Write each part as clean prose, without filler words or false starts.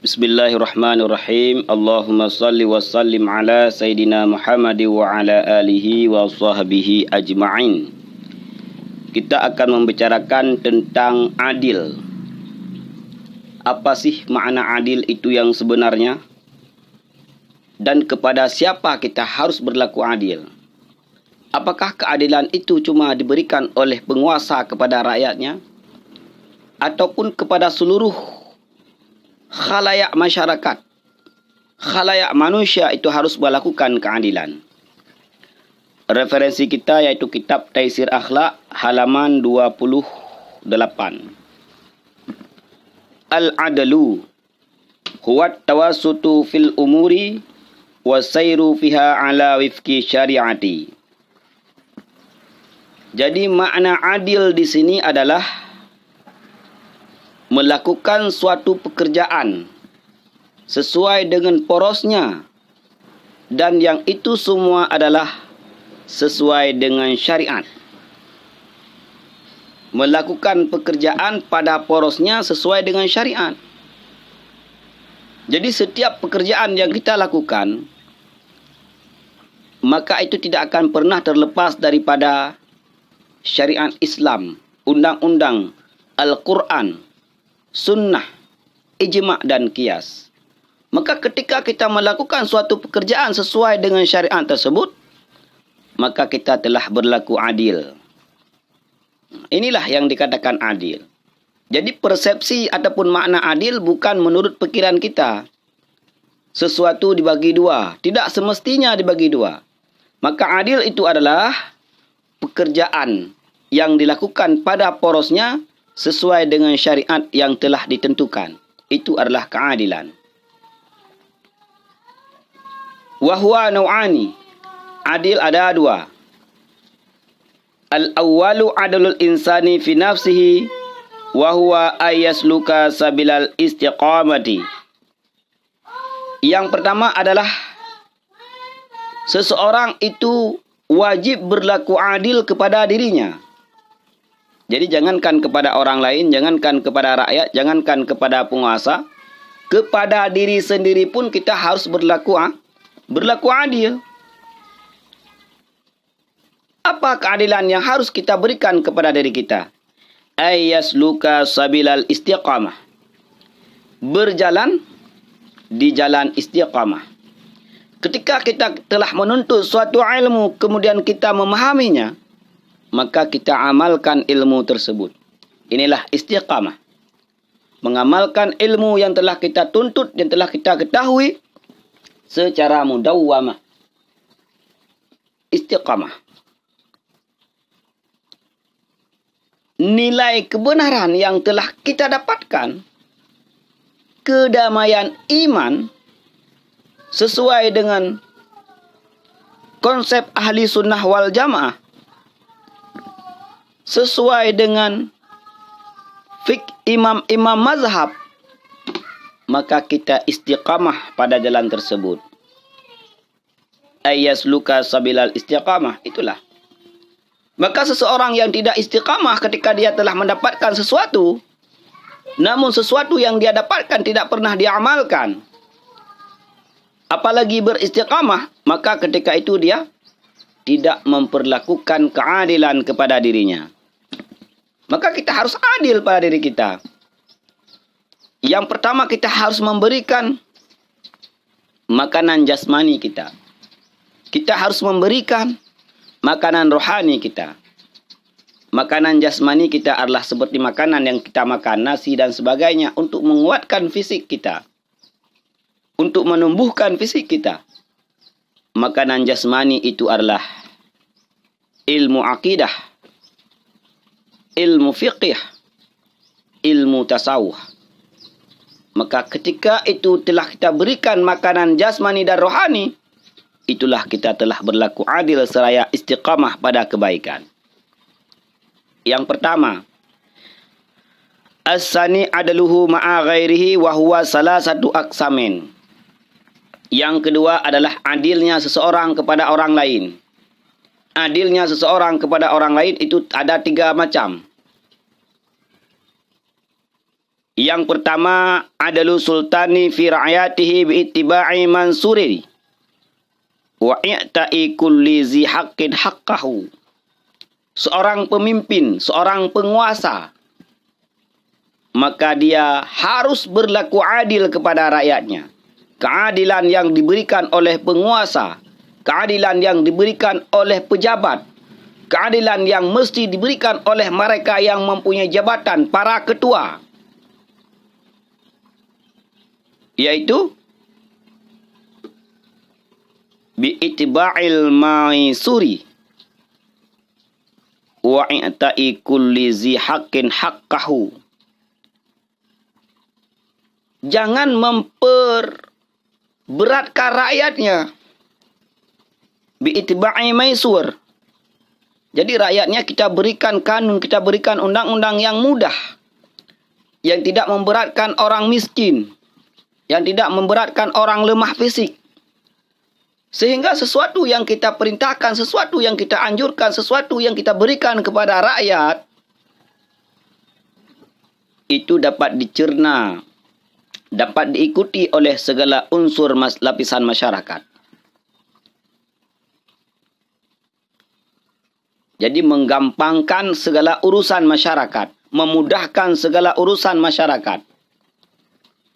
Bismillahirrahmanirrahim. Allahumma salli wa sallim ala Sayyidina Muhammad wa ala alihi wa sahbihi ajma'in. Kita akan membicarakan tentang adil. Apa sih makna adil itu yang sebenarnya? Dan kepada siapa kita harus berlaku adil? Apakah keadilan itu cuma diberikan oleh penguasa kepada rakyatnya? Ataupun kepada seluruh khalayak masyarakat, khalayak manusia itu harus melakukan keadilan. Referensi kita yaitu kitab Taisir Akhlak halaman 28. Al-adlu huwa tawassutu fil umuri wasairu fiha ala wifqi syariati. Jadi makna adil di sini adalah melakukan suatu pekerjaan sesuai dengan porosnya, dan yang itu semua adalah sesuai dengan syariat. Melakukan pekerjaan pada porosnya sesuai dengan syariat. Jadi setiap pekerjaan yang kita lakukan, maka itu tidak akan pernah terlepas daripada syariat Islam, undang-undang, Al-Quran, sunnah, ijma' dan qiyas. Maka ketika kita melakukan suatu pekerjaan sesuai dengan syariat tersebut, maka kita telah berlaku adil. Inilah yang dikatakan adil. Jadi persepsi ataupun makna adil bukan menurut pikiran kita. Sesuatu dibagi dua, tidak semestinya dibagi dua. Maka adil itu adalah pekerjaan yang dilakukan pada porosnya sesuai dengan syariat yang telah ditentukan. Itu adalah keadilan. Wahwa nau'ani. Adil ada dua. Al-awwalu adlul insani fi nafsihi wa huwa ayasluka sabilal istiqamati. Yang pertama adalah seseorang itu wajib berlaku adil kepada dirinya. Jadi jangankan kepada orang lain, jangankan kepada rakyat, jangankan kepada penguasa, kepada diri sendiri pun kita harus berlaku adil. Apa keadilan yang harus kita berikan kepada diri kita? Ayasluka sabilal istiqamah. Berjalan di jalan istiqamah. Ketika kita telah menuntut suatu ilmu, kemudian kita memahaminya, maka kita amalkan ilmu tersebut. Inilah istiqamah. Mengamalkan ilmu yang telah kita tuntut, yang telah kita ketahui secara mudawwamah. Istiqamah. Nilai kebenaran yang telah kita dapatkan, kedamaian iman, sesuai dengan konsep ahli sunnah wal jamaah, sesuai dengan fiqh imam-imam mazhab, maka kita istiqamah pada jalan tersebut. Ayasluka sabilal istiqamah, itulah. Maka seseorang yang tidak istiqamah ketika dia telah mendapatkan sesuatu, namun sesuatu yang dia dapatkan tidak pernah dia amalkan, apalagi beristiqamah, maka ketika itu dia tidak memperlakukan keadilan kepada dirinya. Maka kita harus adil pada diri kita. Yang pertama, kita harus memberikan makanan jasmani kita. Kita harus memberikan makanan rohani kita. Makanan jasmani kita adalah seperti makanan yang kita makan, nasi dan sebagainya, untuk menguatkan fisik kita, untuk menumbuhkan fisik kita. Makanan jasmani itu adalah ilmu akidah, ilmu fiqih, ilmu tasawuf. Maka ketika itu telah kita berikan makanan jasmani dan rohani, itulah kita telah berlaku adil seraya istiqamah pada kebaikan. Yang pertama, as-sani adluhu ma'a ghairihi wa huwa salasatu aqsamin. Yang kedua adalah adilnya seseorang kepada orang lain. Adilnya seseorang kepada orang lain itu ada 3 macam. Yang pertama, adalu sultani fi ra'yatihi bi'ittiba'i mansuri wa i'ta'i kulli zi haqqin haqqahu. Seorang pemimpin, seorang penguasa, maka dia harus berlaku adil kepada rakyatnya. Keadilan yang diberikan oleh penguasa, keadilan yang diberikan oleh pejabat, keadilan yang mesti diberikan oleh mereka yang mempunyai jabatan, para ketua, yaitu bi'itiba'il maisuri wa i'ta'i kulli zi haqqin haqqahu. Jangan memperberatkan rakyatnya. Bi'itiba'i maisur. Jadi rakyatnya kita berikan kanun, kita berikan undang-undang yang mudah, yang tidak memberatkan orang miskin, yang tidak memberatkan orang lemah fisik. Sehingga sesuatu yang kita perintahkan, sesuatu yang kita anjurkan, sesuatu yang kita berikan kepada rakyat, itu dapat dicerna, dapat diikuti oleh segala unsur lapisan masyarakat. Jadi menggampangkan segala urusan masyarakat, memudahkan segala urusan masyarakat,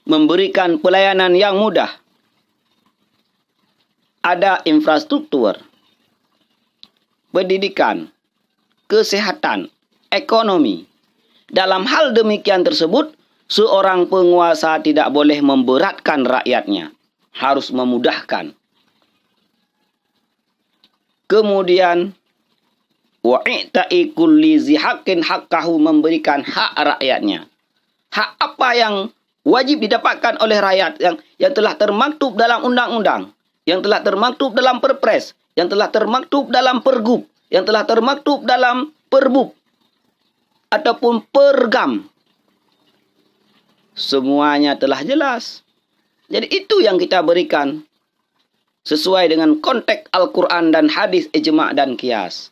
memberikan pelayanan yang mudah. Ada infrastruktur, pendidikan, kesehatan, ekonomi. Dalam hal demikian tersebut, seorang penguasa tidak boleh memberatkan rakyatnya, harus memudahkan. Kemudian, wa'i'ta'i kulli zi haqqin haqqahu, memberikan hak rakyatnya. Hak apa yang wajib didapatkan oleh rakyat yang telah termaktub dalam undang-undang, yang telah termaktub dalam perpres, yang telah termaktub dalam pergub, yang telah termaktub dalam perbub, ataupun pergam. Semuanya telah jelas. Jadi itu yang kita berikan sesuai dengan konteks Al-Quran dan hadis, ijma' dan qiyas.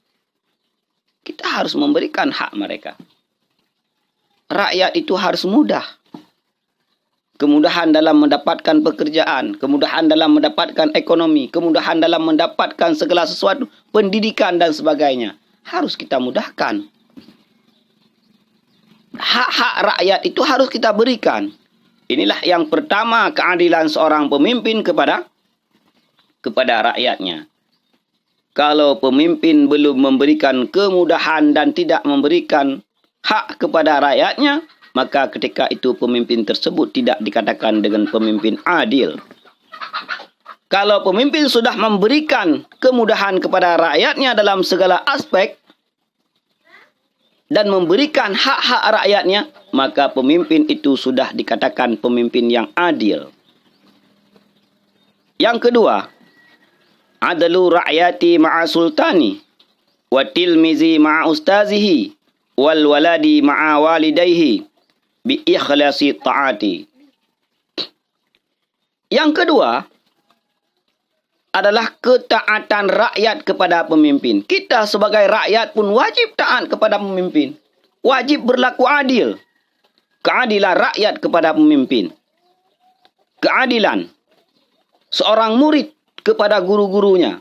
Kita harus memberikan hak mereka. Rakyat itu harus mudah. Kemudahan dalam mendapatkan pekerjaan, kemudahan dalam mendapatkan ekonomi, kemudahan dalam mendapatkan segala sesuatu, pendidikan dan sebagainya. Harus kita mudahkan. Hak-hak rakyat itu harus kita berikan. Inilah yang pertama, keadilan seorang pemimpin kepada rakyatnya. Kalau pemimpin belum memberikan kemudahan dan tidak memberikan hak kepada rakyatnya, maka ketika itu pemimpin tersebut tidak dikatakan dengan pemimpin adil. Kalau pemimpin sudah memberikan kemudahan kepada rakyatnya dalam segala aspek dan memberikan hak-hak rakyatnya, maka pemimpin itu sudah dikatakan pemimpin yang adil. Yang kedua, adalu rakyati ma'a sultani wa tilmizi ma'a ustazihi wal waladi ma'a walidayhi bi ikhlasi ta'ati. Yang kedua adalah ketaatan rakyat kepada pemimpin. Kita sebagai rakyat pun wajib taat kepada pemimpin. Wajib berlaku adil. Keadilan rakyat kepada pemimpin. Keadilan seorang murid kepada guru-gurunya.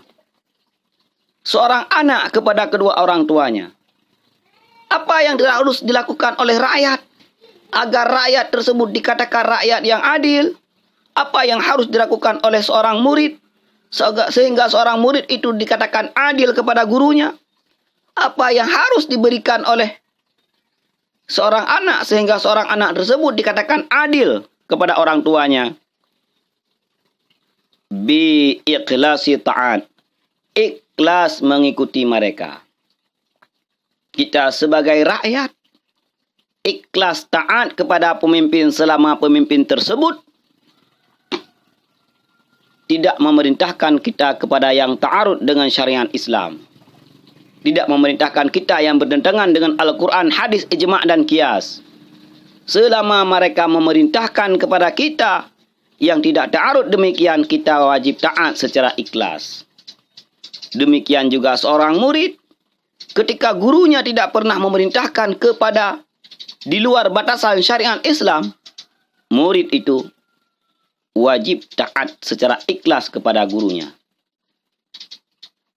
Seorang anak kepada kedua orang tuanya. Apa yang harus dilakukan oleh rakyat agar rakyat tersebut dikatakan rakyat yang adil? Apa yang harus dilakukan oleh seorang murid sehingga seorang murid itu dikatakan adil kepada gurunya? Apa yang harus diberikan oleh seorang anak sehingga seorang anak tersebut dikatakan adil kepada orang tuanya? Bi ikhlasi ta'at, ikhlas mengikuti mereka. Kita sebagai rakyat ikhlas taat kepada pemimpin selama pemimpin tersebut tidak memerintahkan kita kepada yang ta'arud dengan syariat Islam. Tidak memerintahkan kita yang bertentangan dengan Al-Quran, hadis, ijma' dan qiyas. Selama mereka memerintahkan kepada kita yang tidak ta'arud demikian, kita wajib taat secara ikhlas. Demikian juga seorang murid, ketika gurunya tidak pernah memerintahkan kepada di luar batasan syariat Islam, murid itu wajib taat secara ikhlas kepada gurunya.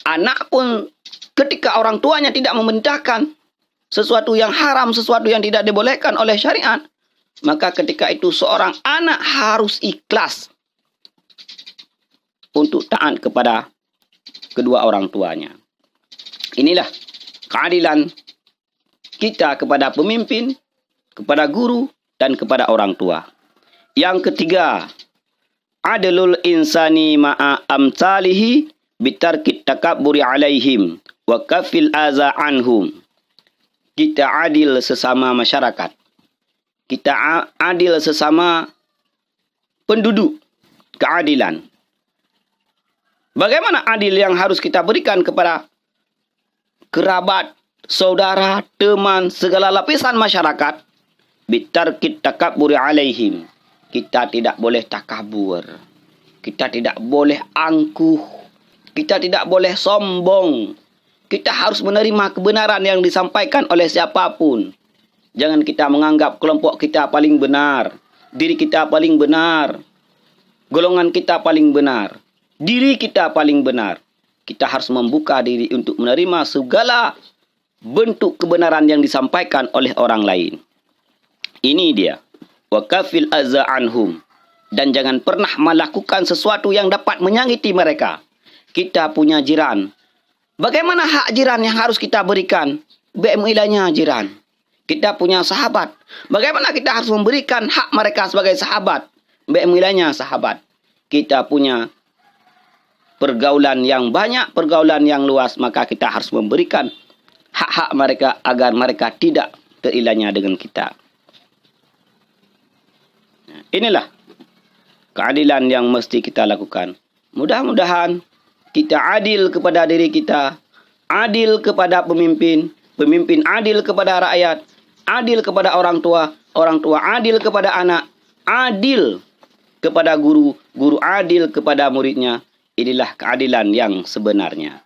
Anak pun ketika orang tuanya tidak memerintahkan sesuatu yang haram, sesuatu yang tidak dibolehkan oleh syariat, maka ketika itu seorang anak harus ikhlas untuk taat kepada kedua orang tuanya. Inilah keadilan kita kepada pemimpin, kepada guru, dan kepada orang tua. Yang ketiga, adlul insani ma'a amsalihi bitarkit takabburi alaihim wa kafil aza anhum. Kita adil sesama masyarakat. Kita adil sesama penduduk. Keadilan. Bagaimana adil yang harus kita berikan kepada kerabat, saudara, teman, segala lapisan masyarakat? Bitarkit takabburi alaihim. Kita tidak boleh takabur. Kita tidak boleh angkuh. Kita tidak boleh sombong. Kita harus menerima kebenaran yang disampaikan oleh siapapun. Jangan kita menganggap kelompok kita paling benar. Diri kita paling benar. Golongan kita paling benar. Diri kita paling benar. Kita harus membuka diri untuk menerima segala bentuk kebenaran yang disampaikan oleh orang lain. Ini dia. Wa kafil azza anhum. Dan jangan pernah melakukan sesuatu yang dapat menyakiti mereka. Kita punya jiran. Bagaimana hak jiran yang harus kita berikan? Be'milanya jiran. Kita punya sahabat. Bagaimana kita harus memberikan hak mereka sebagai sahabat? Be'milanya sahabat. Kita punya pergaulan yang banyak, pergaulan yang luas. Maka kita harus memberikan hak-hak mereka agar mereka tidak terilanya dengan kita. Inilah keadilan yang mesti kita lakukan. Mudah-mudahan kita adil kepada diri kita, adil kepada pemimpin, pemimpin adil kepada rakyat, adil kepada orang tua adil kepada anak, adil kepada guru, guru adil kepada muridnya. Inilah keadilan yang sebenarnya.